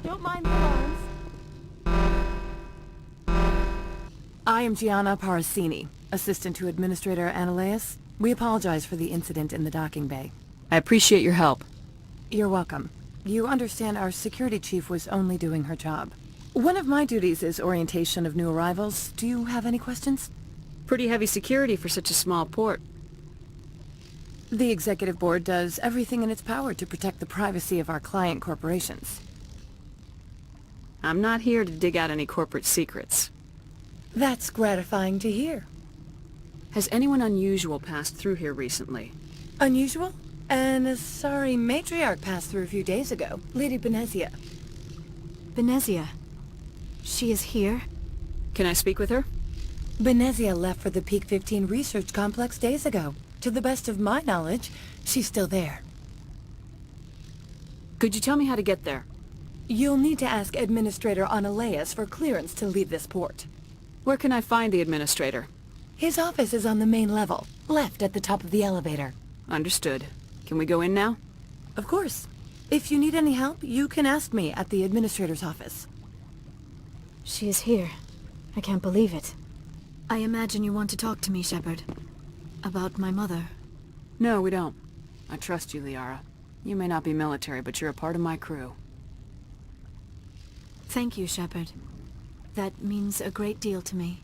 Don't mind the alarms. I am Gianna Parasini, assistant to Administrator Ananias. We apologize for the incident in the docking bay. I appreciate your help. You're welcome. You understand our security chief was only doing her job. One of my duties is orientation of new arrivals. Do you have any questions? Pretty heavy security for such a small port. The executive board does everything in its power to protect the privacy of our client corporations. I'm not here to dig out any corporate secrets. That's gratifying to hear. Has anyone unusual passed through here recently? Unusual? And a sorry matriarch passed through a few days ago. Lady Benezia. Benezia? She is here? Can I speak with her? Benezia left for the Peak 15 research complex days ago. To the best of my knowledge, she's still there. Could you tell me how to get there? You'll need to ask Administrator Ananias for clearance to leave this port. Where can I find the administrator? His office is on the main level, left at the top of the elevator. Understood. Can we go in now? Of course. If you need any help, you can ask me at the administrator's office. She is here. I can't believe it. I imagine you want to talk to me, Shepard. About my mother. No, we don't. I trust you, Liara. You may not be military, but you're a part of my crew. Thank you, Shepard. That means a great deal to me.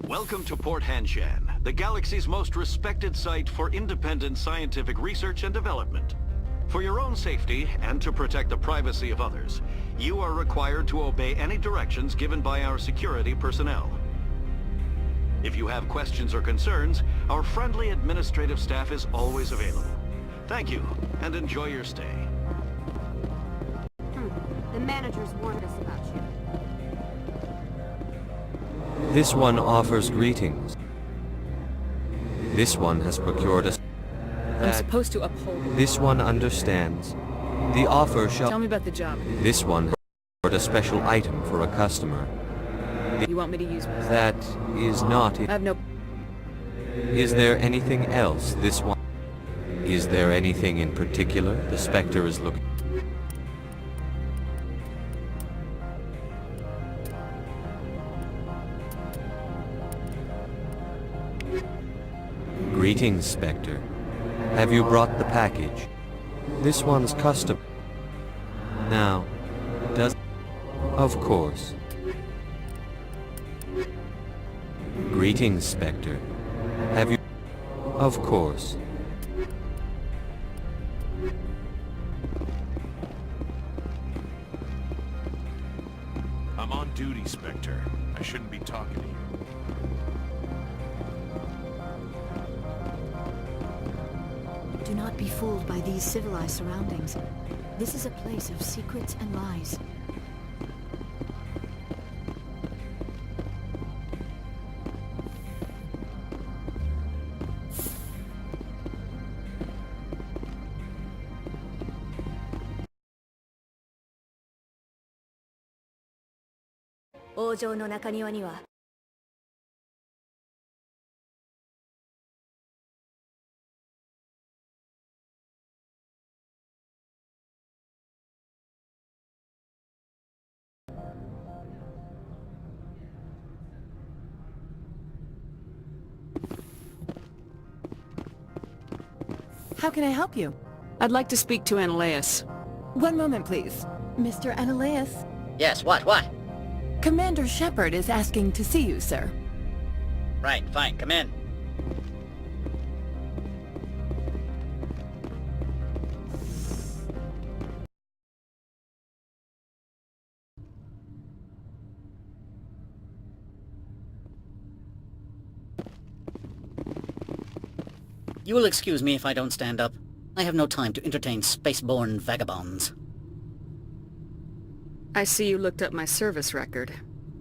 Welcome to Port Hanshan, the galaxy's most respected site for independent scientific research and development. For your own safety and to protect the privacy of others, you are required to obey any directions given by our security personnel. If you have questions or concerns, our friendly administrative staff is always available. Thank you, and enjoy your stay. The managers warned us about you. This one offers greetings. This one has procured us. I'm supposed to uphold... This one understands. The offer shall... Tell me about the job. This one has procured a special item for a customer. You want me to use... That is not it. I have no... Is there anything else this one... Is there anything in particular the Spectre is looking... Greetings, Spectre. Have you brought the package? This one's custom. Now, does... Of course. Greetings, Spectre. Have you... Of course. I'm on duty, Spectre. I shouldn't be talking to you. Do not be fooled by these civilized surroundings. This is a place of secrets and lies. How can I help you? I'd like to speak to Ananias. One moment, please. Mr. Ananias? Yes, what? Commander Shepard is asking to see you, sir. Right, fine, come in. You will excuse me if I don't stand up. I have no time to entertain spaceborne vagabonds. I see you looked up my service record.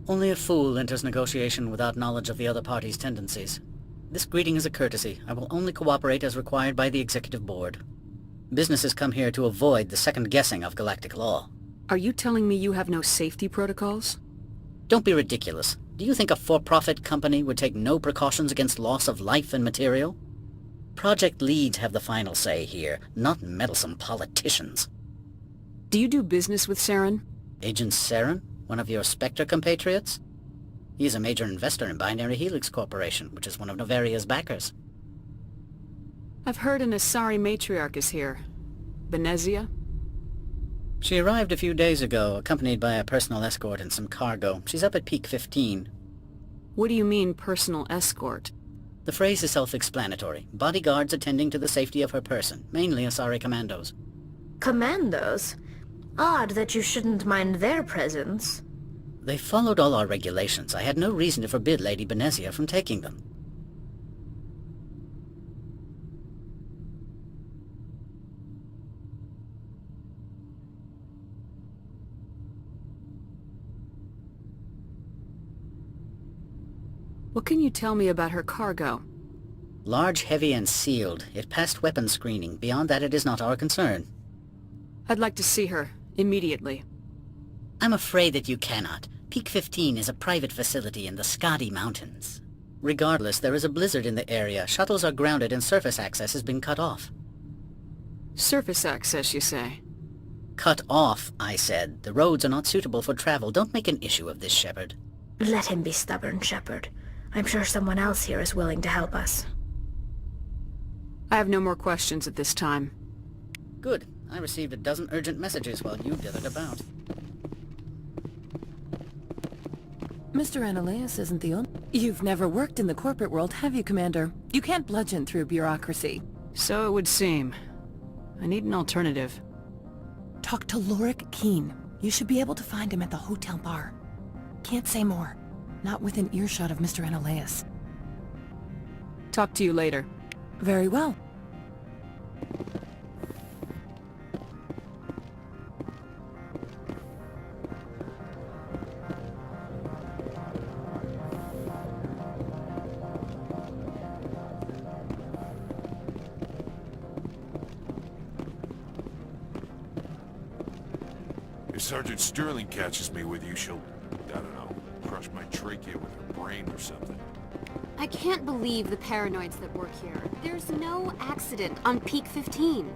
Only a fool enters negotiation without knowledge of the other party's tendencies. This greeting is a courtesy. I will only cooperate as required by the Executive Board. Businesses come here to avoid the second guessing of galactic law. Are you telling me you have no safety protocols? Don't be ridiculous. Do you think a for-profit company would take no precautions against loss of life and material? Project leads have the final say here, not meddlesome politicians. Do you do business with Saren? Agent Saren, one of your Spectre compatriots? He is a major investor in Binary Helix Corporation, which is one of Novaria's backers. I've heard an Asari matriarch is here. Venezia? She arrived a few days ago, accompanied by a personal escort and some cargo. She's up at Peak 15. What do you mean, personal escort? The phrase is self-explanatory. Bodyguards attending to the safety of her person, mainly Asari commandos. Commandos? Odd that you shouldn't mind their presence. They followed all our regulations. I had no reason to forbid Lady Benezia from taking them. What can you tell me about her cargo? Large, heavy, and sealed. It passed weapons screening. Beyond that, it is not our concern. I'd like to see her, immediately. I'm afraid that you cannot. Peak 15 is a private facility in the Skadi Mountains. Regardless, there is a blizzard in the area. Shuttles are grounded and surface access has been cut off. Surface access, you say? Cut off, I said. The roads are not suitable for travel. Don't make an issue of this, Shepard. Let him be stubborn, Shepard. I'm sure someone else here is willing to help us. I have no more questions at this time. Good. I received a dozen urgent messages while you dithered about. Mr. Ananias isn't the only... You've never worked in the corporate world, have you, Commander? You can't bludgeon through bureaucracy. So it would seem. I need an alternative. Talk to Lorik Keene. You should be able to find him at the hotel bar. Can't say more. Not within earshot of Mr. Ananias. Talk to you later. Very well. If Sergeant Sterling catches me with you, she'll, I don't know, crush my trachea with her brain or something. I can't believe the paranoids that work here. There's no accident on Peak 15.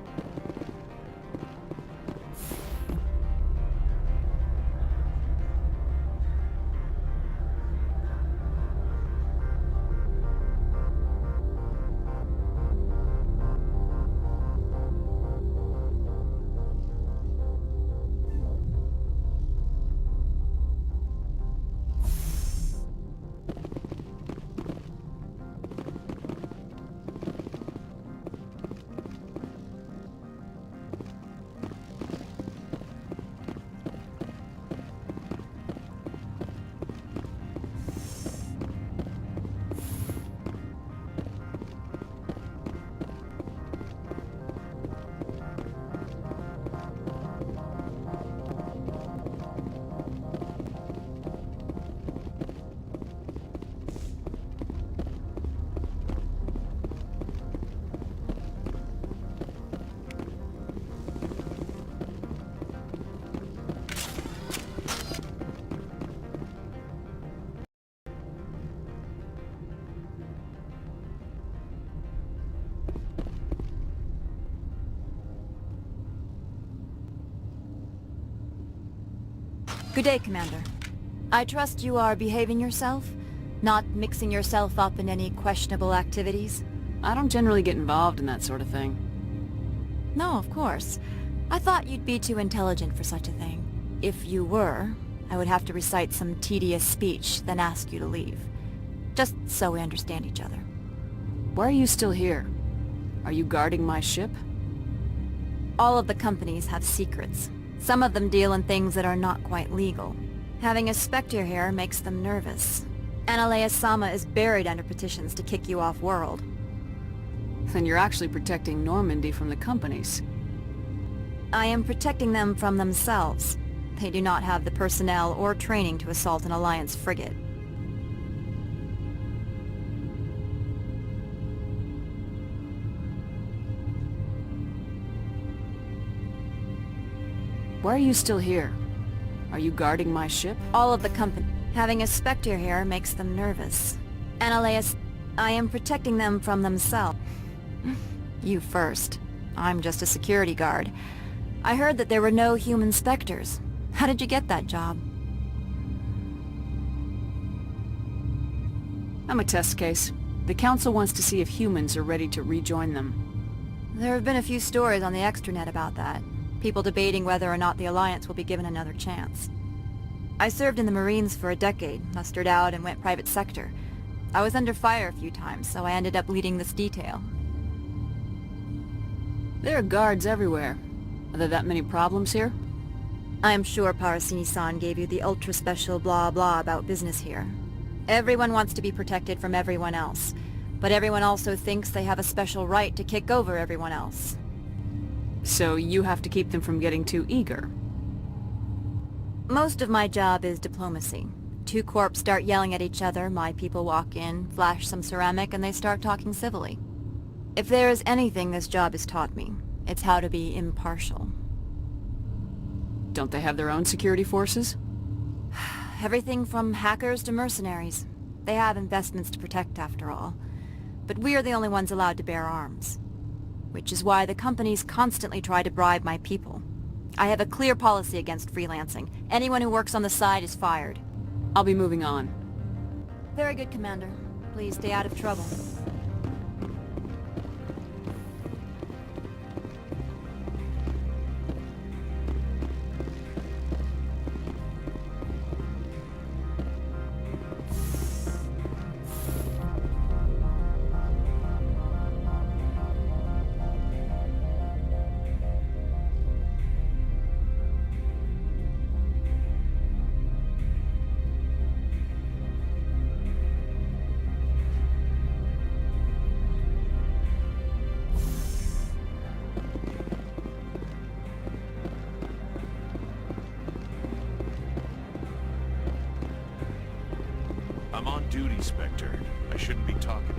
Good day, Commander. I trust you are behaving yourself? Not mixing yourself up in any questionable activities? I don't generally get involved in that sort of thing. No, of course. I thought you'd be too intelligent for such a thing. If you were, I would have to recite some tedious speech, then ask you to leave. Just so we understand each other. Why are you still here? Are you guarding my ship? All of the companies have secrets. Some of them deal in things that are not quite legal. Having a Spectre here makes them nervous. Analea-sama is buried under petitions to kick you off-world. Then you're actually protecting Normandy from the companies. I am protecting them from themselves. They do not have the personnel or training to assault an Alliance frigate. Why are you still here? Are you guarding my ship? All of the company... Having a Spectre here makes them nervous. Annaleis, I am protecting them from themselves. You first. I'm just a security guard. I heard that there were no human Spectres. How did you get that job? I'm a test case. The Council wants to see if humans are ready to rejoin them. There have been a few stories on the extranet about that. People debating whether or not the Alliance will be given another chance. I served in the Marines for a decade, mustered out and went private sector. I was under fire a few times, so I ended up leading this detail. There are guards everywhere. Are there that many problems here? I am sure Parasini-san gave you the ultra-special blah-blah about business here. Everyone wants to be protected from everyone else, but everyone also thinks they have a special right to kick over everyone else. So you have to keep them from getting too eager. Most of my job is diplomacy. Two corps start yelling at each other, my people walk in, flash some ceramic, and they start talking civilly. If there is anything this job has taught me, it's how to be impartial. Don't they have their own security forces? Everything from hackers to mercenaries. They have investments to protect, after all. But we are the only ones allowed to bear arms. Which is why the companies constantly try to bribe my people. I have a clear policy against freelancing. Anyone who works on the side is fired. I'll be moving on. Very good, Commander. Please stay out of trouble. I'm on duty, Spectre. I shouldn't be talking.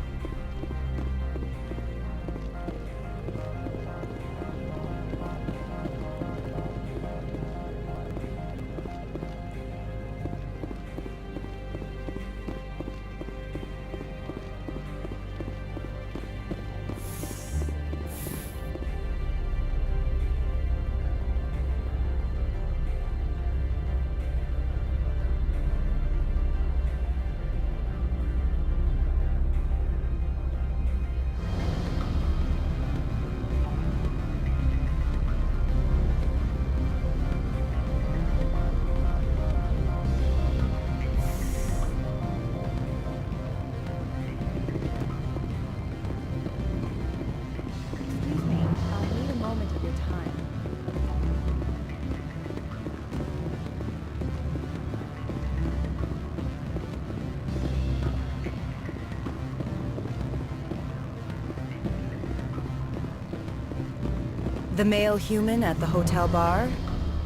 The male human at the hotel bar?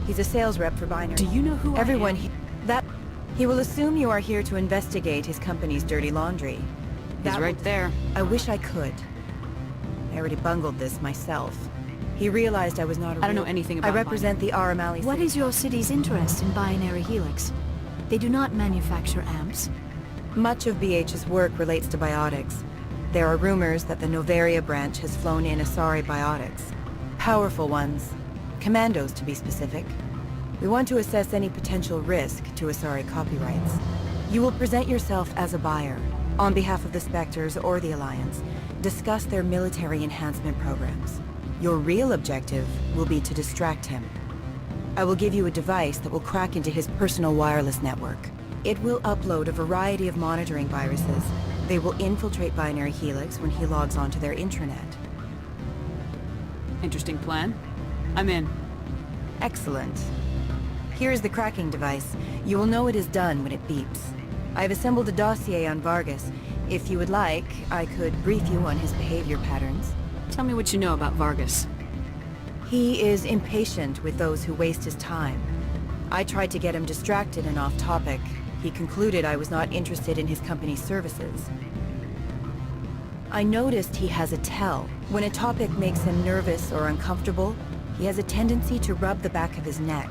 He's a sales rep for Binary. Do you know who Everyone I am? He will assume you are here to investigate his company's dirty laundry. He's right there. I wish I could. I already bungled this myself. He realized I was not a I don't know anything about I represent the Aramali What City. is your city's interest in Binary Helix? They do not manufacture amps. Much of BH's work relates to biotics. There are rumors that the Novaria branch has flown in Asari biotics. Powerful ones. Commandos, to be specific. We want to assess any potential risk to Asari copyrights. You will present yourself as a buyer, on behalf of the Spectres or the Alliance. Discuss their military enhancement programs. Your real objective will be to distract him. I will give you a device that will crack into his personal wireless network. It will upload a variety of monitoring viruses. They will infiltrate Binary Helix when he logs onto their intranet. Interesting plan. I'm in. Excellent. Here is the cracking device. You will know it is done when it beeps. I have assembled a dossier on Vargas. If you would like, I could brief you on his behavior patterns. Tell me what you know about Vargas. He is impatient with those who waste his time. I tried to get him distracted and off topic. He concluded I was not interested in his company's services. I noticed he has a tell. When a topic makes him nervous or uncomfortable, he has a tendency to rub the back of his neck.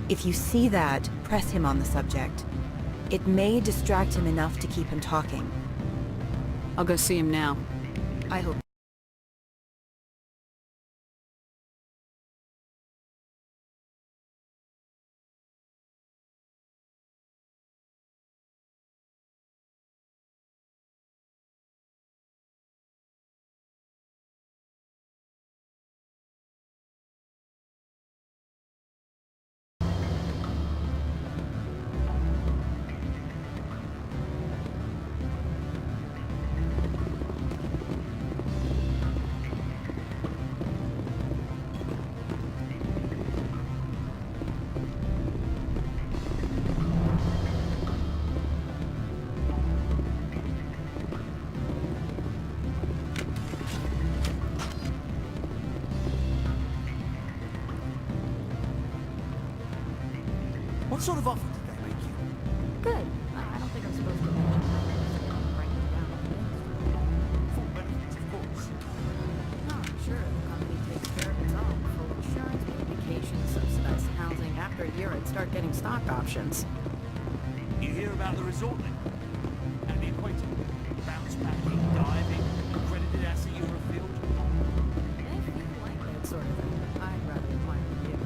If you see that, press him on the subject. It may distract him enough to keep him talking. I'll go see him now. I hope... What sort of offer did they make you? Good. I don't think I'm supposed to mention how they break them down. Full benefits, of course. No, I'm sure the company takes care of its own. Full insurance, paid vacation, subsidized housing. After a year, I'd start getting stock options. You hear about the resort then? And the equator? Bounce packing, diving, accredited asset Eurofield? If you like that sort of thing, I'd rather admire you.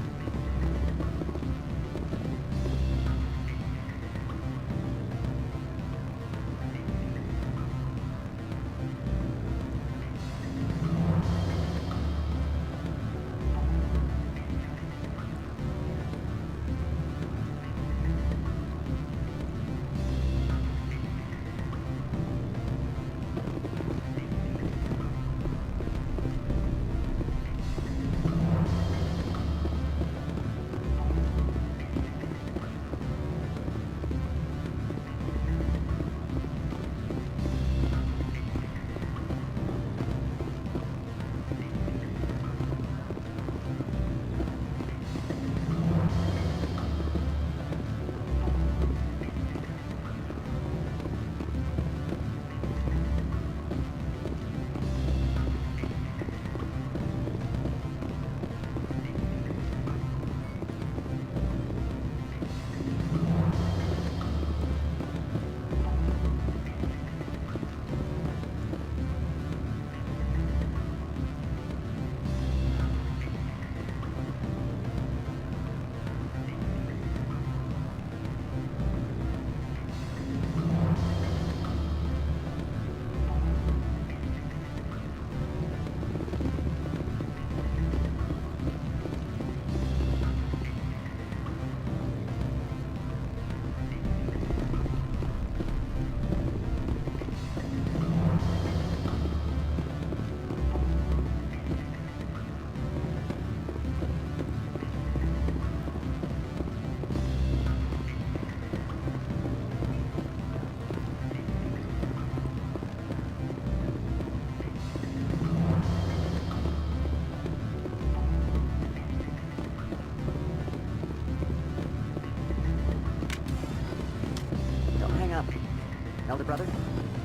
Elder brother,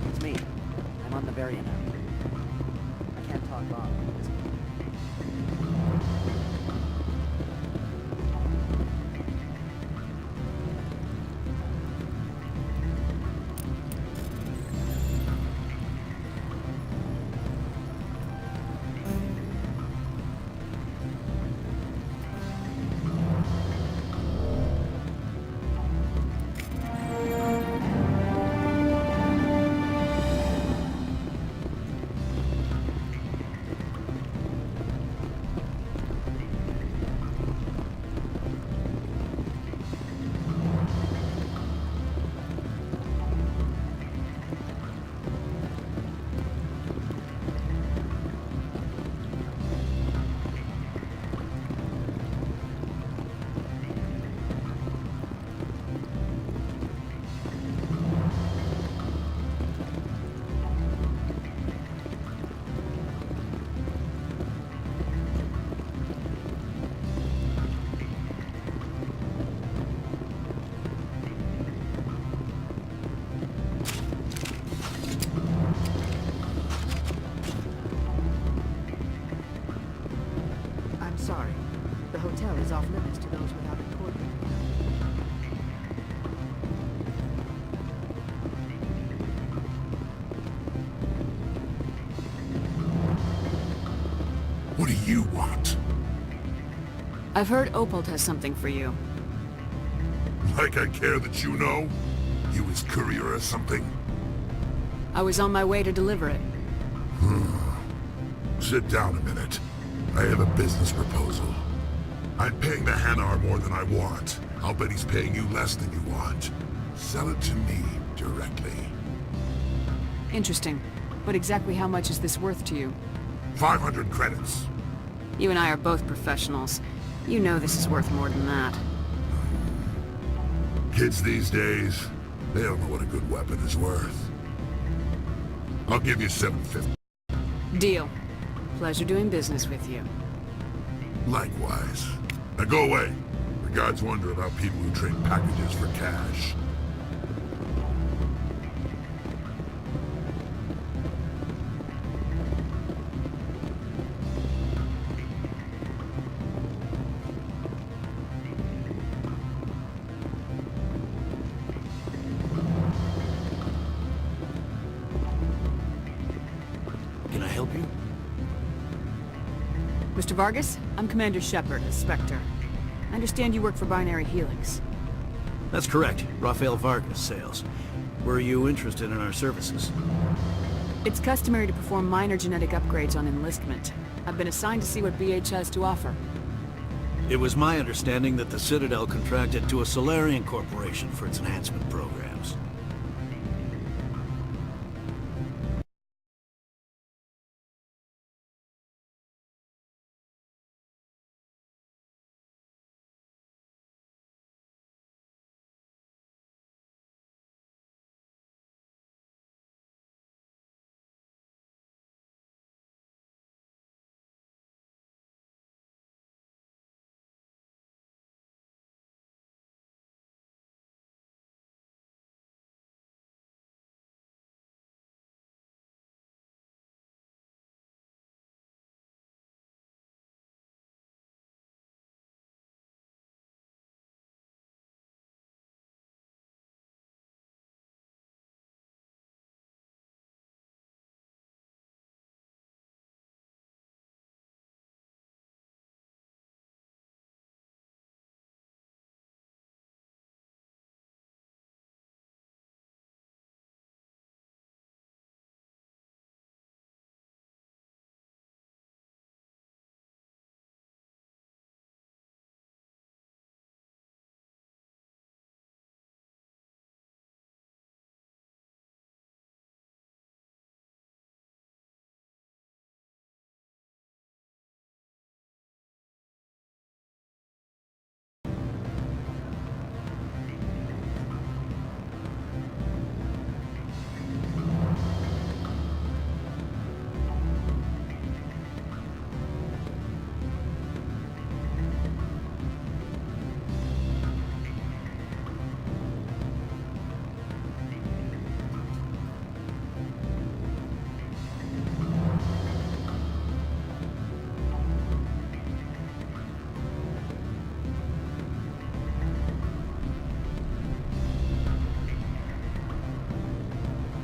it's me. I'm on Bavaria now. I can't talk long. Sorry. The hotel is off limits to those without a court. What do you want? I've heard Opal has something for you. Like I care that you know? You his courier or something? I was on my way to deliver it. Sit down a minute. I have a business proposal. I'm paying the Hanar more than I want. I'll bet he's paying you less than you want. Sell it to me directly. Interesting. But exactly how much is this worth to you? 500 credits. You and I are both professionals. You know this is worth more than that. Kids these days, they don't know what a good weapon is worth. I'll give you 750. Deal. Pleasure doing business with you. Likewise. Now go away. The gods wonder about people who trade packages for cash. Can I help you? Mr. Vargas, I'm Commander Shepard, a Spectre. I understand you work for Binary Helix. That's correct. Rafael Vargas, sales. Were you interested in our services? It's customary to perform minor genetic upgrades on enlistment. I've been assigned to see what BH has to offer. It was my understanding that the Citadel contracted to a Solarian corporation for its enhancement programs.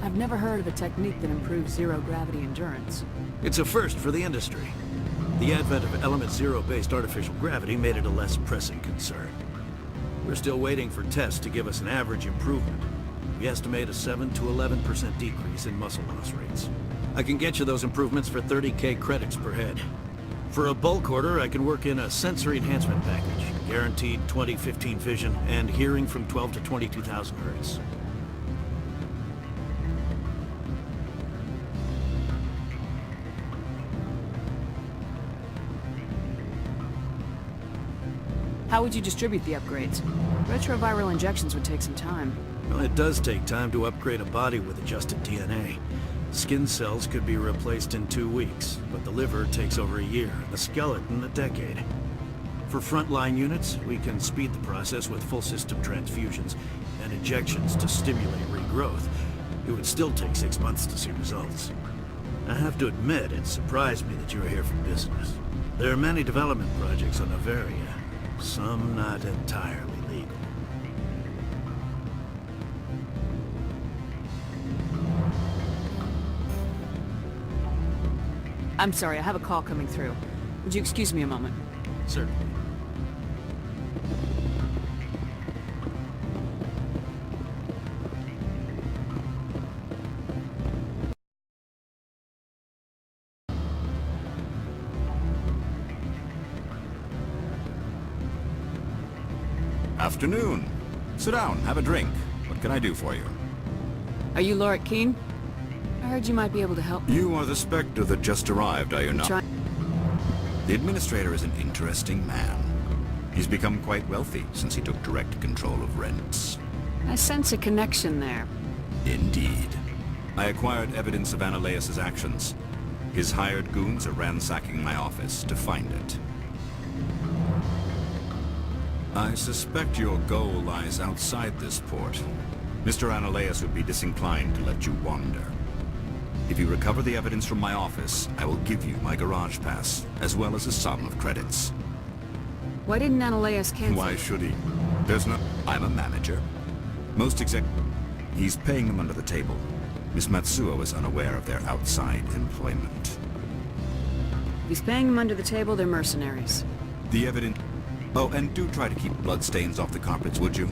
I've never heard of a technique that improves zero-gravity endurance. It's a first for the industry. The advent of element zero-based artificial gravity made it a less pressing concern. We're still waiting for tests to give us an average improvement. We estimate a 7 to 11% decrease in muscle loss rates. I can get you those improvements for 30k credits per head. For a bulk order, I can work in a sensory enhancement package, guaranteed 20/15 vision, and hearing from 12 to 22,000 hertz. How would you distribute the upgrades? Retroviral injections would take some time. Well, it does take time to upgrade a body with adjusted DNA. Skin cells could be replaced in 2 weeks, but the liver takes over a year, and the skeleton a decade. For frontline units, we can speed the process with full system transfusions and injections to stimulate regrowth. It would still take 6 months to see results. I have to admit, it surprised me that you were here for business. There are many development projects on Noveria, some not entirely legal. I'm sorry, I have a call coming through. Would you excuse me a moment? Certainly. Afternoon. Sit down, have a drink. What can I do for you? Are you Laura Keene? I heard you might be able to help me. You are the Spectre that just arrived, are you not? Try- The Administrator is an interesting man. He's become quite wealthy since he took direct control of rents. I sense a connection there. Indeed. I acquired evidence of Ananias's actions. His hired goons are ransacking my office to find it. I suspect your goal lies outside this port. Mr. Ananias would be disinclined to let you wander. If you recover the evidence from my office, I will give you my garage pass, as well as a sum of credits. Why didn't Ananias cancel? Why should he? There's no... I'm a manager. Most He's paying them under the table. Miss Matsuo is unaware of their outside employment. If he's paying them under the table, they're mercenaries. The evidence... Oh, and do try to keep bloodstains off the carpets, would you?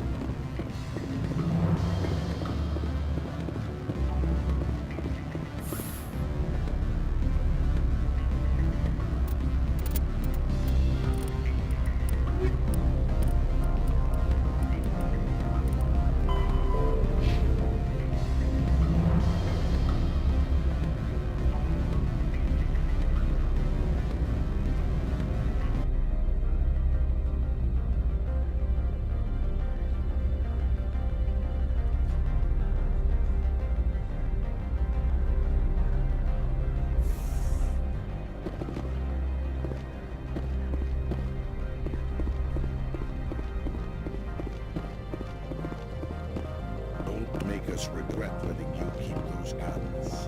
Us regret letting you keep those guns.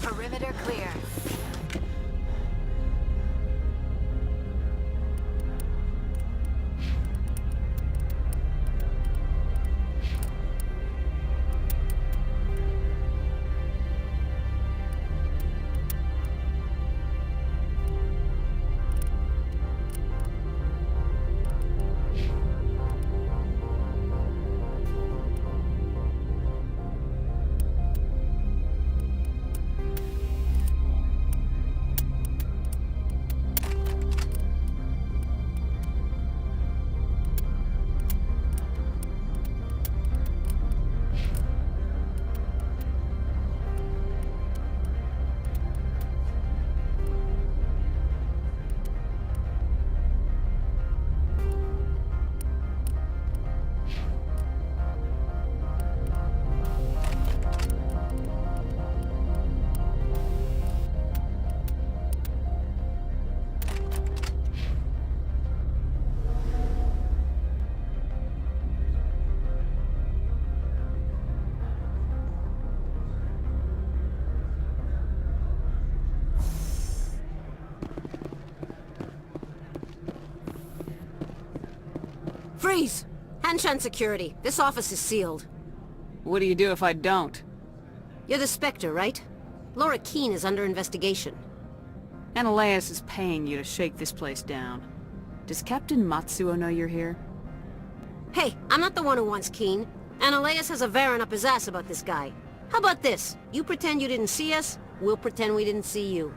Perimeter clear. Freeze! Hanshan security. This office is sealed. What do you do if I don't? You're the Spectre, right? Laura Keene is under investigation. Ananias is paying you to shake this place down. Does Captain Matsuo know you're here? Hey, I'm not the one who wants Keene. Ananias has a Varen up his ass about this guy. How about this? You pretend you didn't see us, we'll pretend we didn't see you.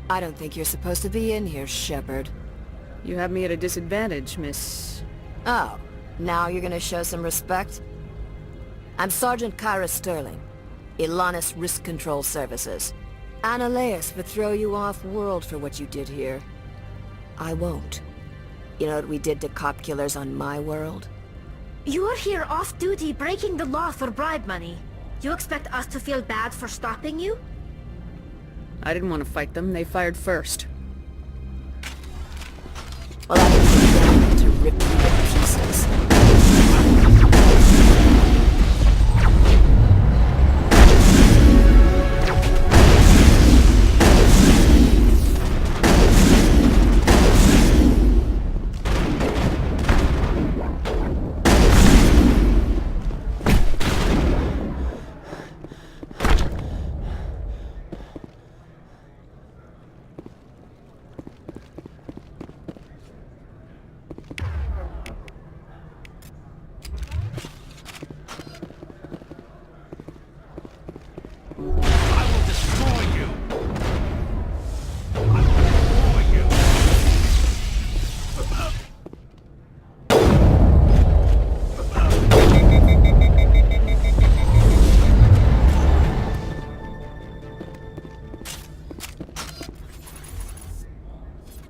I don't think you're supposed to be in here, Shepard. You have me at a disadvantage, Miss... Oh, now you're gonna show some respect? I'm Sergeant Kyra Sterling, Ilanis Risk Control Services. Analeas would throw you off-world for what you did here. I won't. You know what we did to cop killers on my world? You're here off-duty breaking the law for bribe money. You expect us to feel bad for stopping you? I didn't want to fight them. They fired first. Well, I didn't get to rip you to pieces.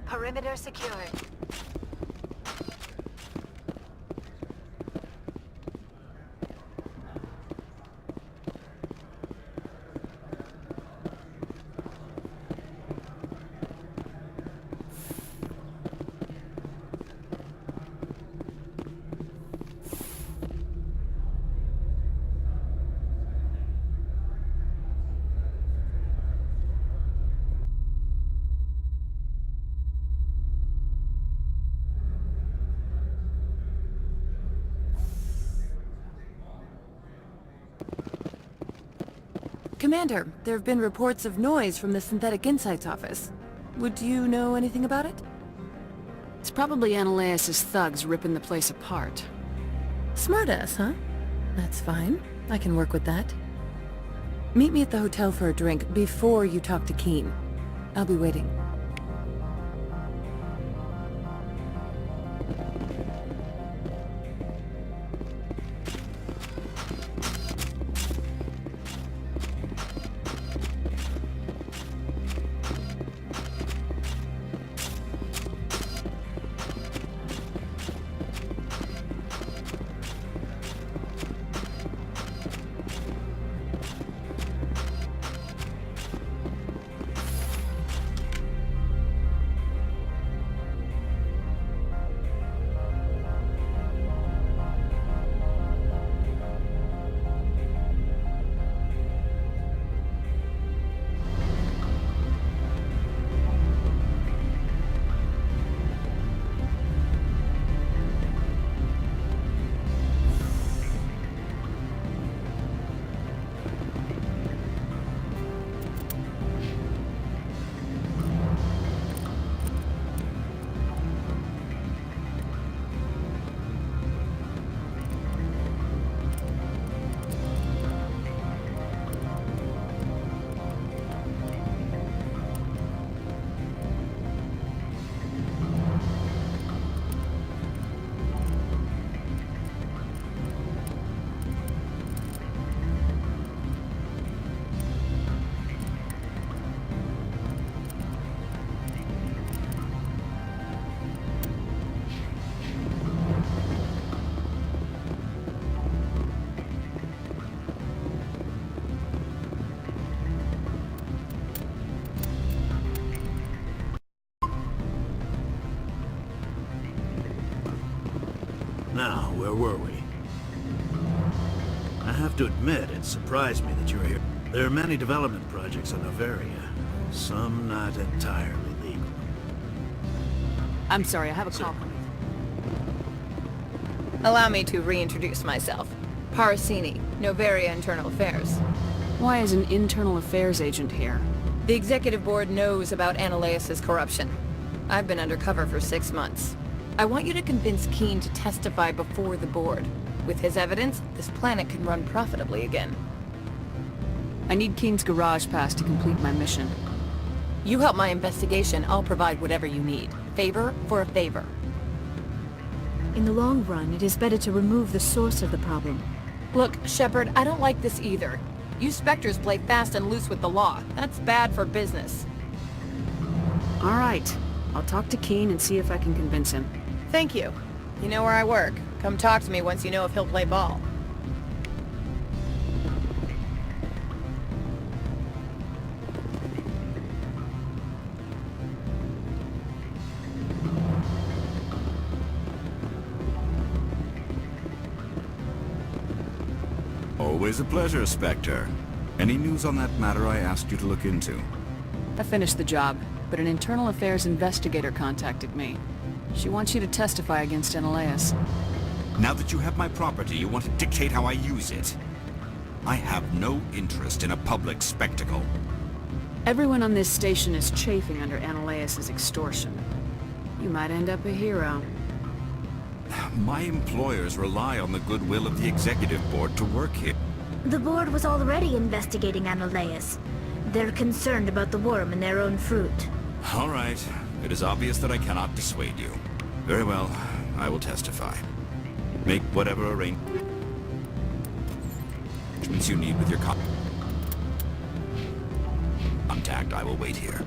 Perimeter secured. Commander, there have been reports of noise from the Synthetic Insights office. Would you know anything about it? It's probably Analeas' thugs ripping the place apart. Smartass, huh? That's fine. I can work with that. Meet me at the hotel for a drink before you talk to Keen. I'll be waiting. Now, where were we? I have to admit, it surprised me that you're here. There are many development projects on Noveria, some not entirely legal. I'm sorry, I have a call coming. Allow me to reintroduce myself. Parasini, Noveria Internal Affairs. Why is an internal affairs agent here? The executive board knows about Analeas' corruption. I've been undercover for 6 months. I want you to convince Keen to testify before the board. With his evidence, this planet can run profitably again. I need Keen's garage pass to complete my mission. You help my investigation, I'll provide whatever you need. Favor for a favor. In the long run, it is better to remove the source of the problem. Look, Shepard, I don't like this either. You Spectres play fast and loose with the law. That's bad for business. All right. I'll talk to Keene and see if I can convince him. Thank you. You know where I work. Come talk to me once you know if he'll play ball. Always a pleasure, Spectre. Any news on that matter I asked you to look into? I finished the job, but an internal affairs investigator contacted me. She wants you to testify against Analeas. Now that you have my property, you want to dictate how I use it. I have no interest in a public spectacle. Everyone on this station is chafing under Analeas' extortion. You might end up a hero. My employers rely on the goodwill of the executive board to work here. The board was already investigating Analeas. They're concerned about the worm in their own fruit. All right. It is obvious that I cannot dissuade you. Very well. I will testify. Make whatever arrangements you need with your contact. I will wait here.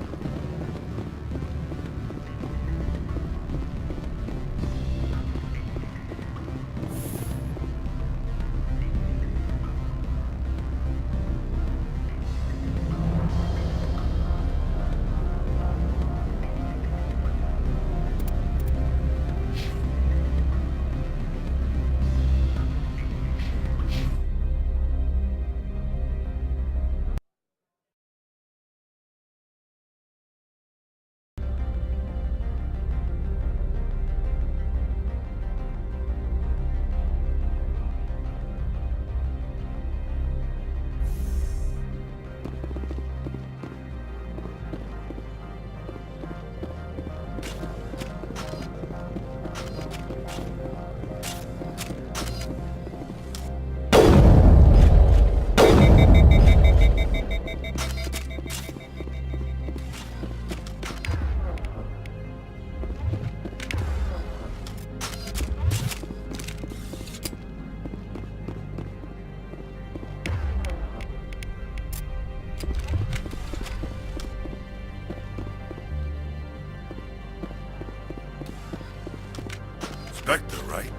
Spectre, right?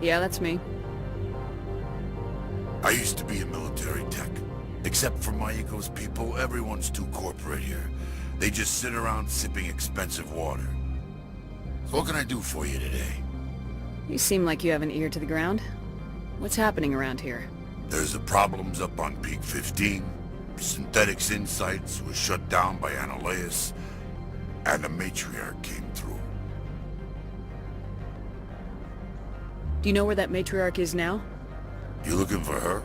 Yeah, that's me. I used to be a military tech. Except for Mayuko's people, everyone's too corporate here. They just sit around sipping expensive water. So what can I do for you today? You seem like you have an ear to the ground. What's happening around here? There's the problems up on Peak 15. Synthetics Insights was shut down by Analeas. And the matriarch came through. Do you know where that matriarch is now? You looking for her?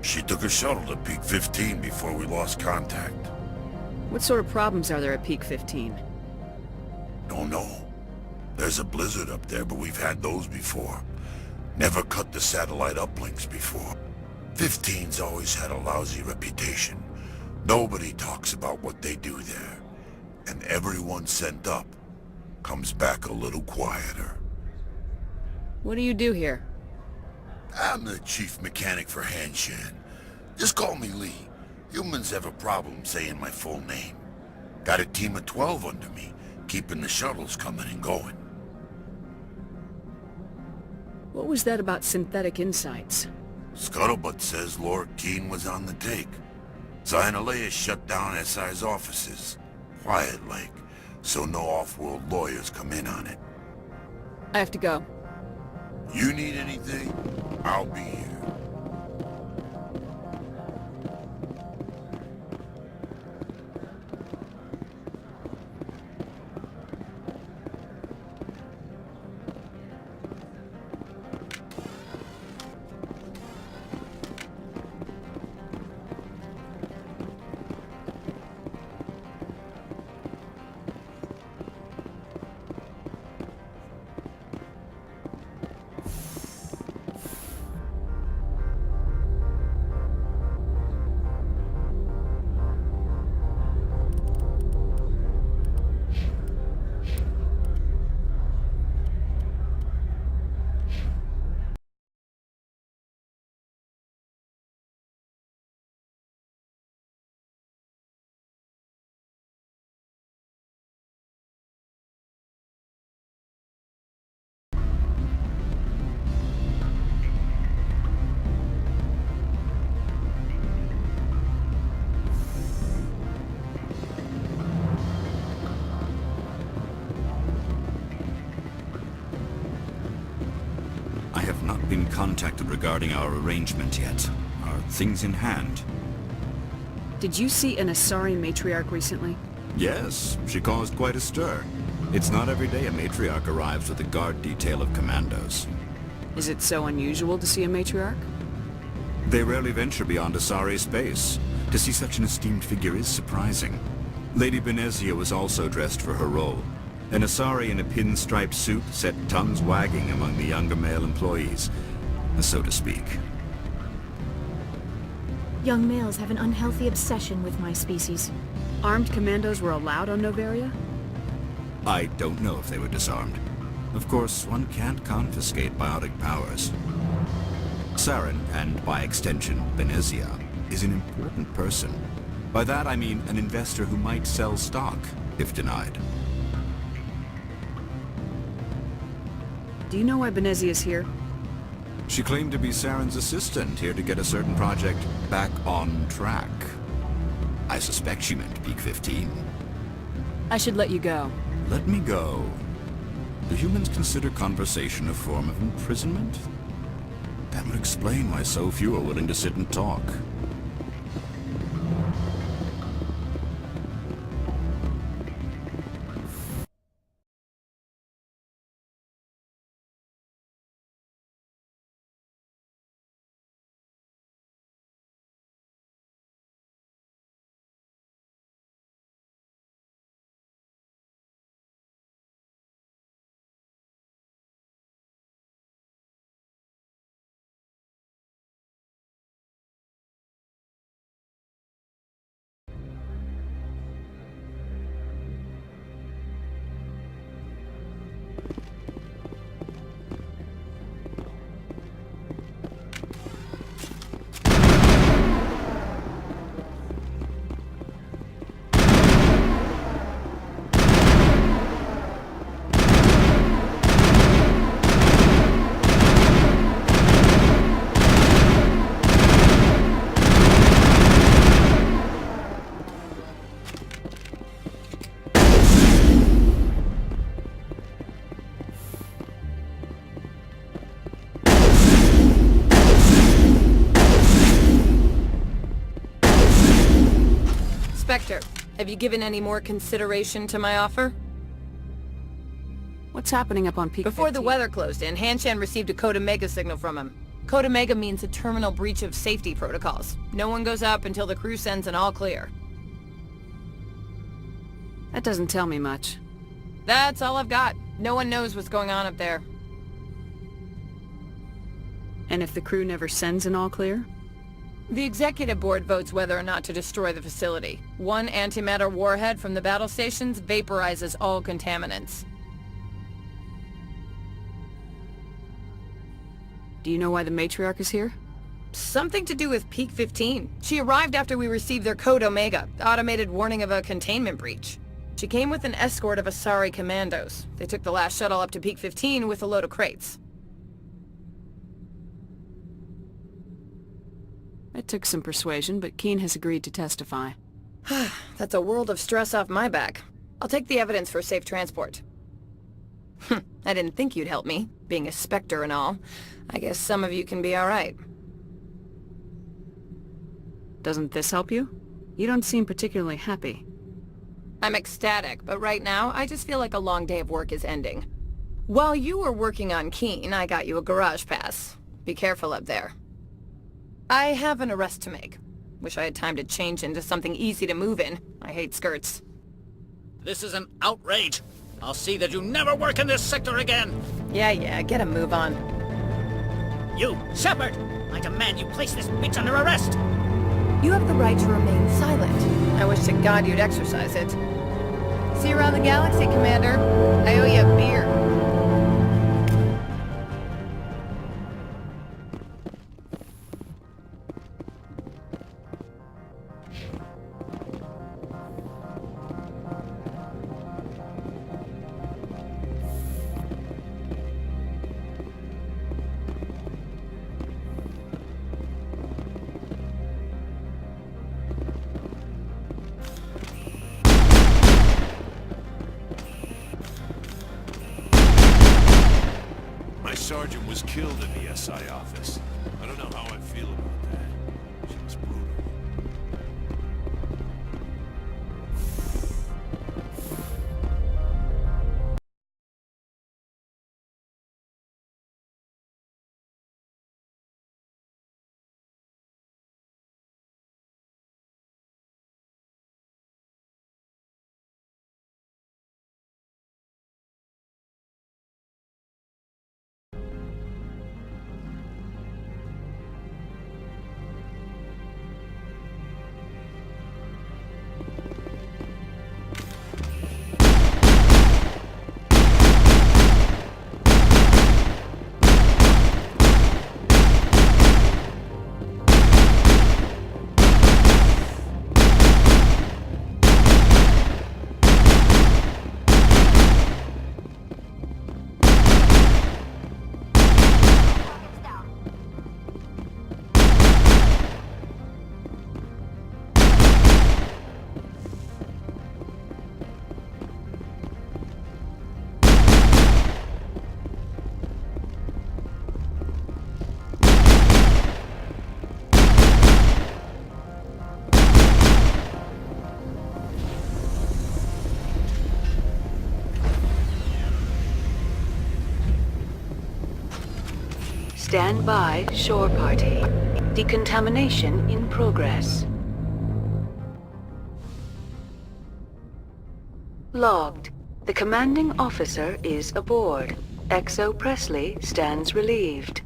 She took a shuttle to Peak 15 before we lost contact. What sort of problems are there at Peak 15? Don't know. There's a blizzard up there, but we've had those before. Never cut the satellite uplinks before. 15's always had a lousy reputation. Nobody talks about what they do there. And everyone sent up comes back a little quieter. What do you do here? I'm the chief mechanic for Hanshan. Just call me Lee. Humans have a problem saying my full name. Got a team of 12 under me, keeping the shuttles coming and going. What was that about Synthetic Insights? Scuttlebutt says Lord Keene was on the take. Analeas shut down SI's offices. Quiet-like, so no off-world lawyers come in on it. I have to go. You need anything? I'll be here. not been contacted regarding our arrangement yet. Are things in hand? Did you see an Asari matriarch recently? Yes, she caused quite a stir. It's not every day a matriarch arrives with a guard detail of commandos. Is it so unusual to see a matriarch? They rarely venture beyond Asari space. To see such an esteemed figure is surprising. Lady Benezia was also dressed for her role. An Asari in a pinstriped suit set tongues wagging among the younger male employees, so to speak. Young males have an unhealthy obsession with my species. Armed commandos were allowed on Noveria? I don't know if they were disarmed. Of course, one can't confiscate biotic powers. Saren, and by extension, Benezia, is an important person. By that I mean an investor who might sell stock, if denied. Do you know why Benezia is here? She claimed to be Saren's assistant, here to get a certain project back on track. I suspect she meant Peak 15. I should let you go. Let me go. Do humans consider conversation a form of imprisonment? That would explain why so few are willing to sit and talk. Spectre, have you given any more consideration to my offer? What's happening up on Peak Before 15? the weather closed in, Hanshan received a Code Omega signal from him. Code Omega means a terminal breach of safety protocols. No one goes up until the crew sends an all clear. That doesn't tell me much. That's all I've got. No one knows what's going on up there. And if the crew never sends an all clear? The executive board votes whether or not to destroy the facility. One antimatter warhead from the battle stations vaporizes all contaminants. Do you know why the matriarch is here? Something to do with Peak 15. She arrived after we received their Code Omega, automated warning of a containment breach. She came with an escort of Asari commandos. They took the last shuttle up to Peak 15 with a load of crates. It took some persuasion, but Keen has agreed to testify. That's a world of stress off my back. I'll take the evidence for safe transport. I didn't think you'd help me, being a Spectre and all. I guess some of you can be alright. Doesn't this help you? You don't seem particularly happy. I'm ecstatic, but right now, I just feel like a long day of work is ending. While you were working on Keen, I got you a garage pass. Be careful up there. I have an arrest to make. Wish I had time to change into something easy to move in. I hate skirts. This is an outrage. I'll see that you never work in this sector again. Yeah, get a move on. You, Shepard! I demand you place this bitch under arrest! You have the right to remain silent. I wish to God you'd exercise it. See you around the galaxy, Commander. I owe you a beer. sergeant was killed in the SI office. I don't know how I feel about that. She was brutal. Stand by, shore party. Decontamination in progress. Logged. The commanding officer is aboard. XO Presley stands relieved.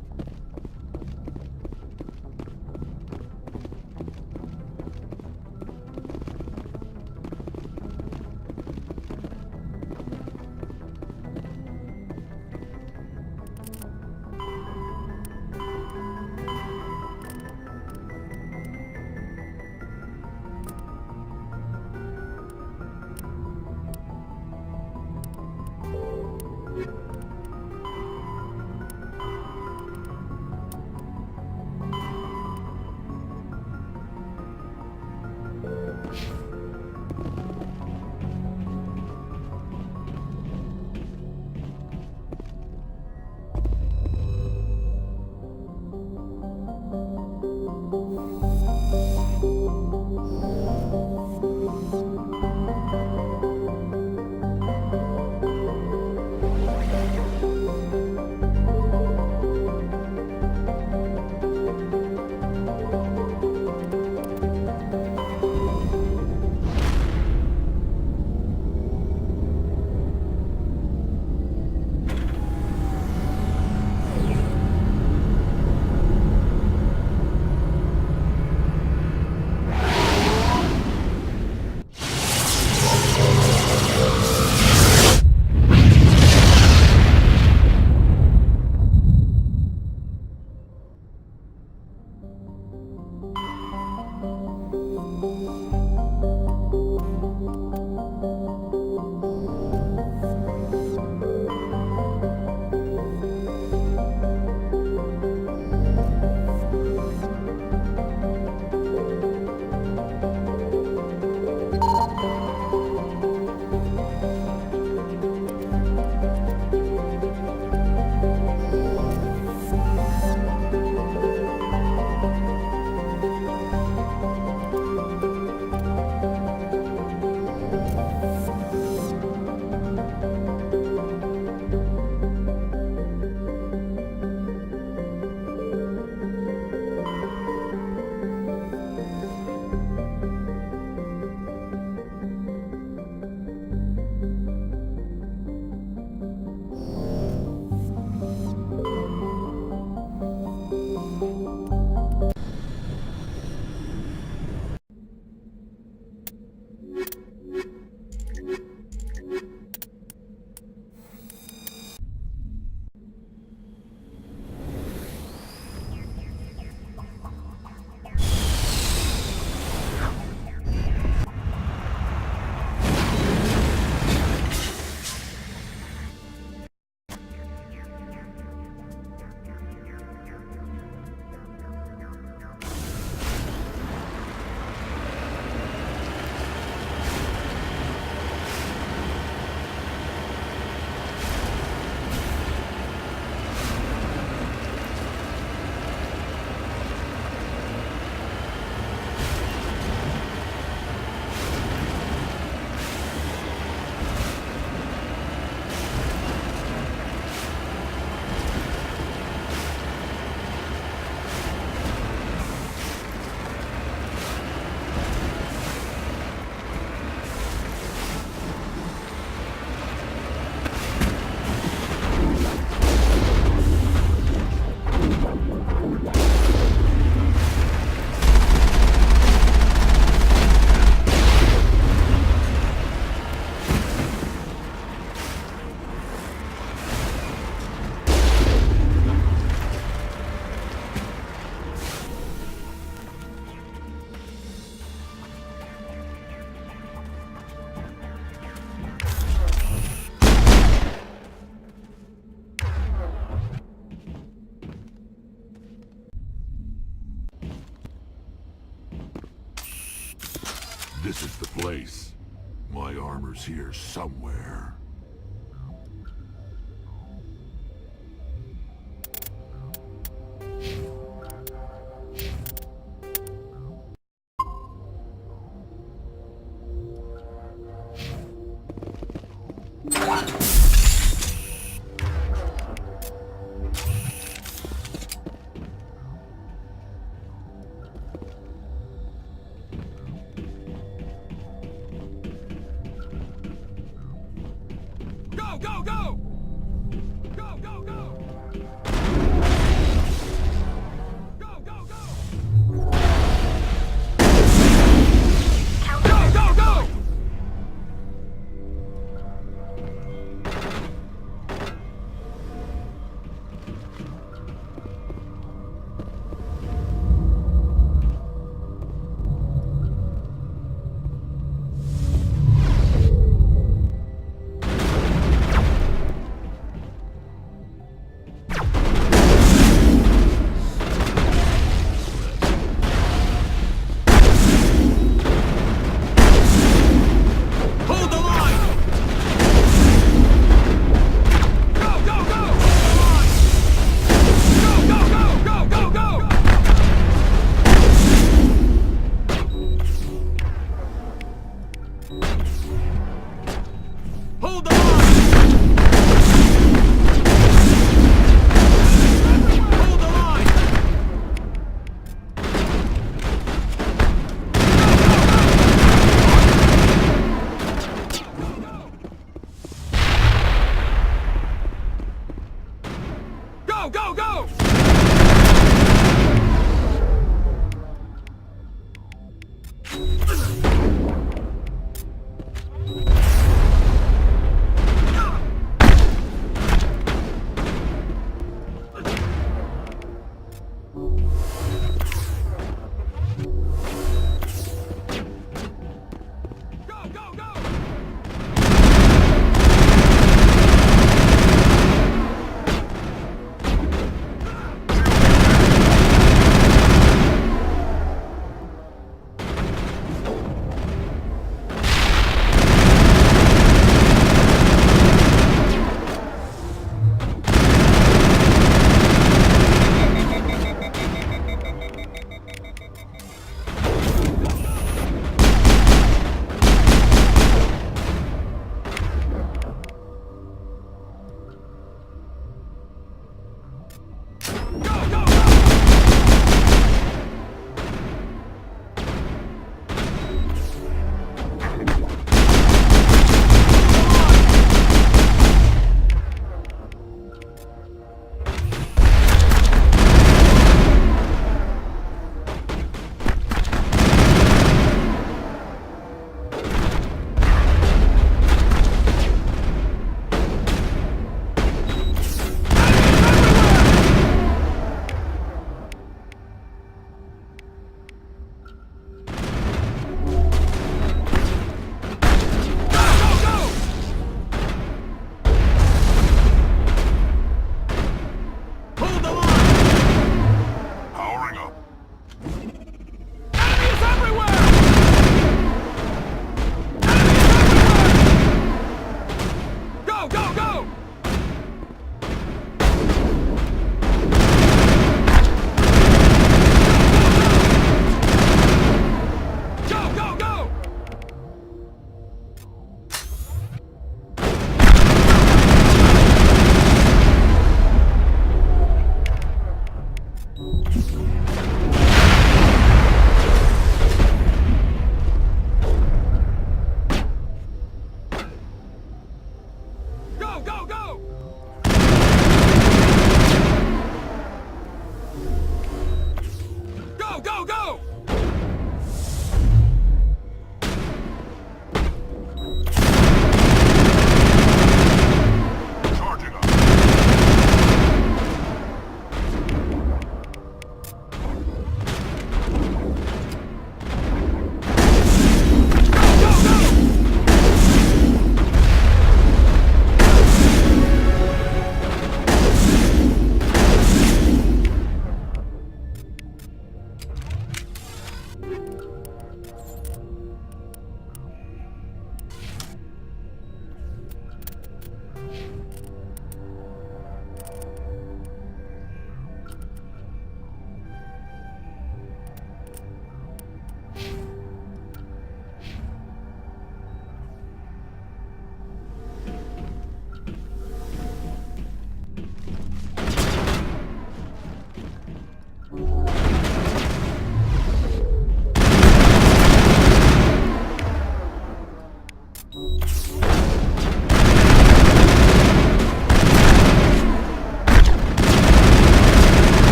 This is the place. My armor's here somewhere.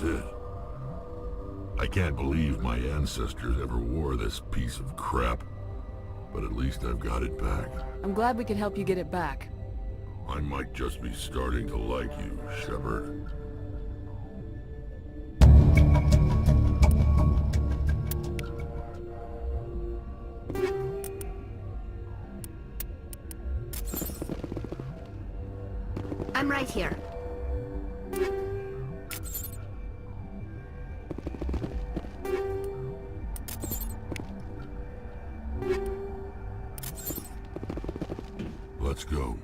is it. I can't believe my ancestors ever wore this piece of crap, but at least I've got it back. I'm glad we could help you get it back. I might just be starting to like you, Shepard. I'm right here. Let's go.